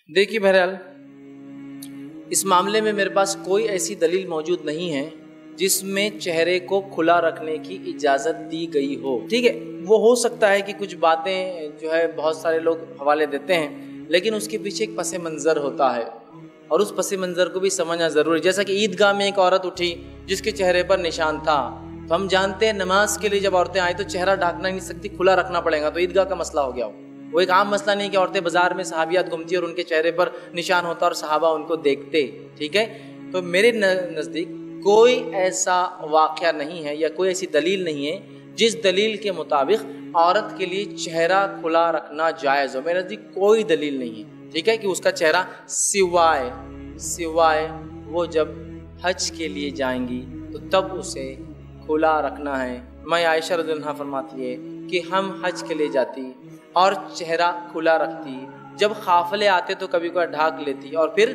देखिए बहरहाल इस मामले में मेरे पास कोई ऐसी दलील मौजूद नहीं है जिसमें चेहरे को खुला रखने की इजाज़त दी गई हो। ठीक है, वो हो सकता है कि कुछ बातें जो है बहुत सारे लोग हवाले देते हैं, लेकिन उसके पीछे एक पस मंज़र होता है और उस पस मंज़र को भी समझना ज़रूरी। जैसा कि ईदगाह में एक औरत उठी जिसके चेहरे पर निशान था, तो हम जानते हैं नमाज के लिए जब औरतें आई तो चेहरा ढकना ही नहीं सकती, खुला रखना पड़ेगा, तो ईदगाह का मसला हो गया वो एक आम मसला नहीं कि औरतें बाजार में सहाबियात घूमती और उनके चेहरे पर निशान होता और सहाबा उनको देखते। ठीक है, तो मेरे नज़दीक कोई ऐसा वाक़या नहीं है या कोई ऐसी दलील नहीं है जिस दलील के मुताबिक औरत के लिए चेहरा खुला रखना जायज़ हो। मेरे नज़दीक कोई दलील नहीं है। ठीक है, कि उसका चेहरा सिवाय वो जब हज के लिए जाएंगी तो तब उसे खुला रखना है। मैं आयशा रज़ियल्लाहु अन्हा फरमाती है कि हम हज के लिए जाती और चेहरा खुला रखती, जब काफ़िले आते तो कभी कभी ढाक लेती और फिर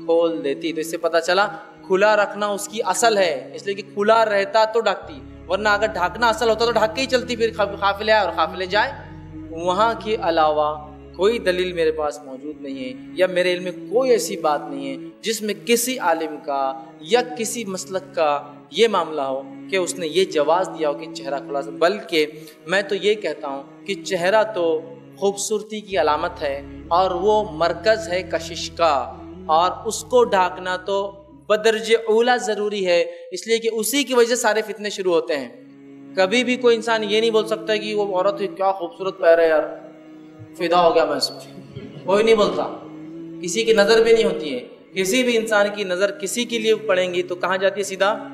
खोल देती। तो इससे पता चला खुला रखना उसकी असल है, इसलिए कि खुला रहता तो ढकती, वरना अगर ढकना असल होता तो ढक के ही चलती, फिर काफ़िले आए और काफ़िले जाए। वहाँ के अलावा कोई दलील मेरे पास मौजूद नहीं है या मेरे इल्म में कोई ऐसी बात नहीं है जिसमें किसी आलिम का या किसी मसलक का ये मामला हो कि उसने ये जवाज़ दिया हो कि चेहरा खुला। बल्कि मैं तो ये कहता हूँ कि चेहरा तो खूबसूरती की अलामत है और वो मरकज़ है कशिश का, और उसको ढाकना तो बदर्जे औला ज़रूरी है, इसलिए कि उसी की वजह से सारे फितने शुरू होते हैं। कभी भी कोई इंसान ये नहीं बोल सकता कि वो औरत क्या खूबसूरत पैर है यार, फिदा हो गया मैं उसमें, कोई नहीं बोलता, किसी की नज़र भी नहीं होती है। किसी भी इंसान की नज़र किसी के लिए पड़ेंगी तो कहाँ जाती है, सीधा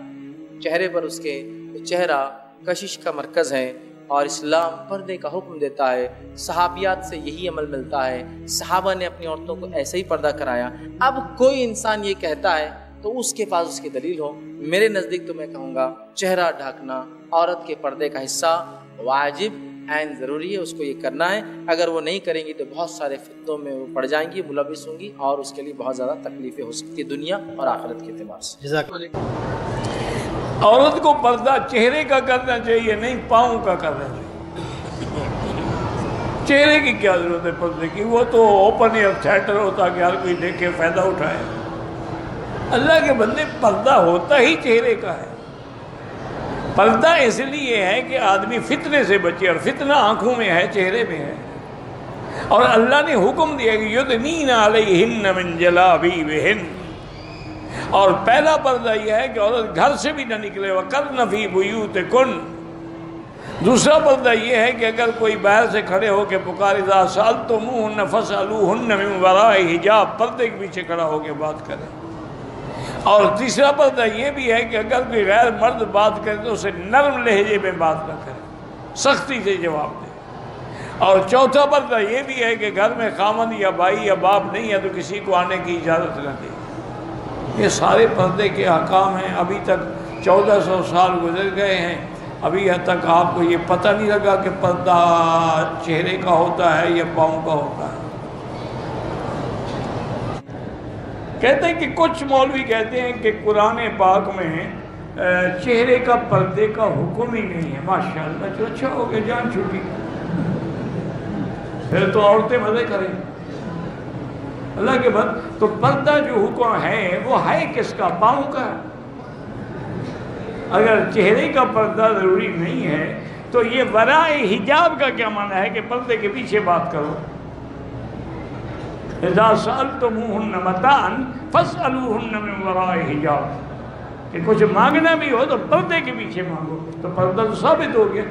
चेहरे पर उसके। तो चेहरा कशिश का मरकज़ है और इस्लाम पर्दे का हुक्म देता है। सहाबियात से यही अमल मिलता है, सहाबा ने अपनी औरतों को ऐसे ही पर्दा कराया। अब कोई इंसान ये कहता है तो उसके पास उसकी दलील हो। मेरे नज़दीक तो मैं कहूँगा चेहरा ढकना औरत के पर्दे का हिस्सा वाजिब ऐन ज़रूरी है, उसको ये करना है। अगर वो नहीं करेंगी तो बहुत सारे फितनों में वो पड़ जाएंगी, मुलविस होंगी और उसके लिए बहुत ज़्यादा तकलीफ़ें हो सकती है दुनिया और आखिरत के एतबार से। औरत को पर्दा चेहरे का करना चाहिए, नहीं पाँव का करना चाहिए। चेहरे की क्या जरूरत है पर्दे की, वो तो ओपन एयर थिएटर होता कि हर कोई देखे फ़ायदा उठाए। अल्लाह के बंदे पर्दा होता ही चेहरे का है। पर्दा इसलिए है कि आदमी फितने से बचे, और फितना आंखों में है, चेहरे में है। और अल्लाह ने हुक्म दिया कि युदनीना अलैहिन्न मिन जलाबिबिहिन्न। और पहला पर्दा यह है कि औरत घर से भी ना निकले, वक़र्न फ़ी बुयूतिकुन्न। दूसरा पर्दा यह है कि अगर कोई बाहर से खड़े होकर पुकारे इज़ा सअल्तुमूहुन्न फ़स्अलूहुन्न मिन वराइ हिजाब, पर्दे के पीछे खड़ा होकर बात करे। और तीसरा पर्दा यह भी है कि अगर कोई गैर मर्द बात करे तो उसे नरम लहजे में बात न करे, सख्ती से जवाब दे। और चौथा पर्दा यह भी है कि घर में खामन या भाई या बाप नहीं है तो किसी को आने की इजाज़त न दे। ये सारे पर्दे के अहकाम हैं। अभी तक 1400 साल गुजर गए हैं, अभी तक आपको ये पता नहीं लगा कि पर्दा चेहरे का होता है या पाँव का होता है। कहते हैं कि कुछ मौलवी कहते हैं कि कुरान पाक में चेहरे का पर्दे का हुक्म ही नहीं है। माशाअल्लाह, तो अच्छा हो गया, जान छूटी, फिर तो औरतें मजे करें अल्लाह के बाद। तो पर्दा जो हुक्म है वो है किसका, पाँव का। अगर चेहरे का पर्दा ज़रूरी नहीं है तो ये वराए हिजाब का क्या माना है कि पर्दे के पीछे बात करो। इज़ा सअल्तुमूहुन्न मताअन फ़स्अलूहुन्न मिन वराइ हिजाब, कि कुछ मांगना भी हो तो पर्दे के पीछे मांगो, तो पर्दा तो साबित हो गया।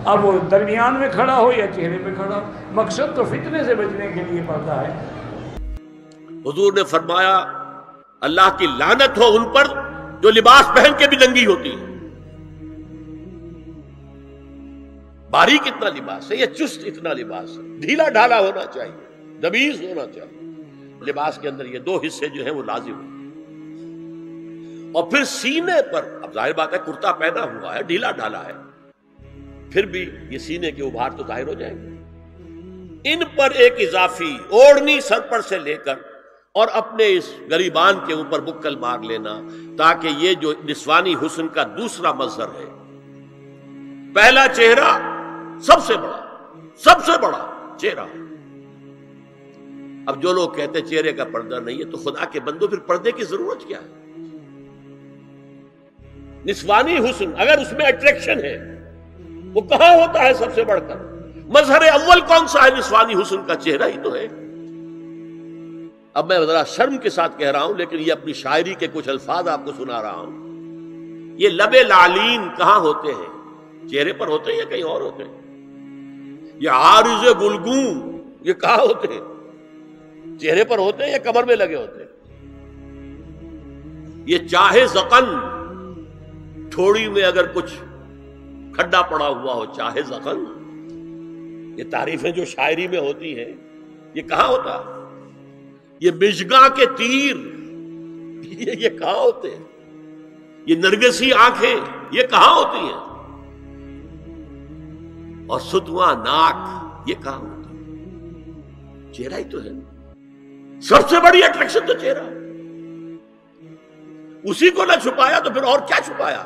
अब वो दरमियान में खड़ा हो या चेहरे पे खड़ा हो, मकसद तो फितने से बचने के लिए पर्दा है। हुजूर ने फरमाया अल्लाह की लानत हो उन पर जो लिबास पहन के भी नंगी होती है। बारीक इतना लिबास है या चुस्त इतना लिबास है, ढीला ढाला होना चाहिए, दबीज होना चाहिए। लिबास के अंदर ये दो हिस्से जो है वो लाजिम है। और फिर सीने पर, अब जाहिर बात है कुर्ता पहना हुआ है, ढीला ढाला है, फिर भी ये सीने के उभार तो जाहिर हो जाएंगे। इन पर एक इजाफी ओढ़नी सर पर से लेकर और अपने इस गरीबान के ऊपर बुक्कल मार लेना, ताकि ये जो निस्वानी हुस्न का दूसरा मजहर है, पहला चेहरा सबसे बड़ा चेहरा, اب جو لوگ کہتے ہیں چہرے کا پردہ نہیں ہے تو خدا کے بندوں پھر پردے کی ضرورت کیا ہے؟ نسوانی حسن اگر اس میں اٹریکشن ہے وہ کہاں ہوتا ہے سب سے بڑھ کر؟ مظہر اول کون سا ہے نسوانی حسن کا؟ چہرہ ہی تو ہے۔ اب میں ذرا شرم کے ساتھ کہہ رہا ہوں لیکن یہ اپنی شاعری کے کچھ الفاظ آپ کو سنا رہا ہوں۔ یہ لب لعلین کہاں ہوتے ہیں؟ چہرے پر ہوتے ہیں یا کہیں اور ہوتے ہیں؟ یہ عارض گلگوں یہ کہاں ہوتے ہیں؟ چہرے پر ہوتے ہیں یا کمر میں لگے ہوتے ہیں؟ یہ چاہے زقن ٹھوڑی میں اگر کچھ کھڈا پڑا ہوا ہو، چاہے زقن، یہ تعریفیں جو شاعری میں ہوتی ہیں یہ کہاں ہوتا؟ یہ مژگاں کے تیر یہ کہاں ہوتے ہیں؟ یہ نرگسی آنکھیں یہ کہاں ہوتی ہیں؟ اور ستواں ناک یہ کہاں ہوتا ہے؟ چہرہ ہی تو ہے، سب سے بڑی اٹریکشن تو چہرہ ہے۔ اسی کو نہ چھپایا تو پھر اور کیا چھپایا؟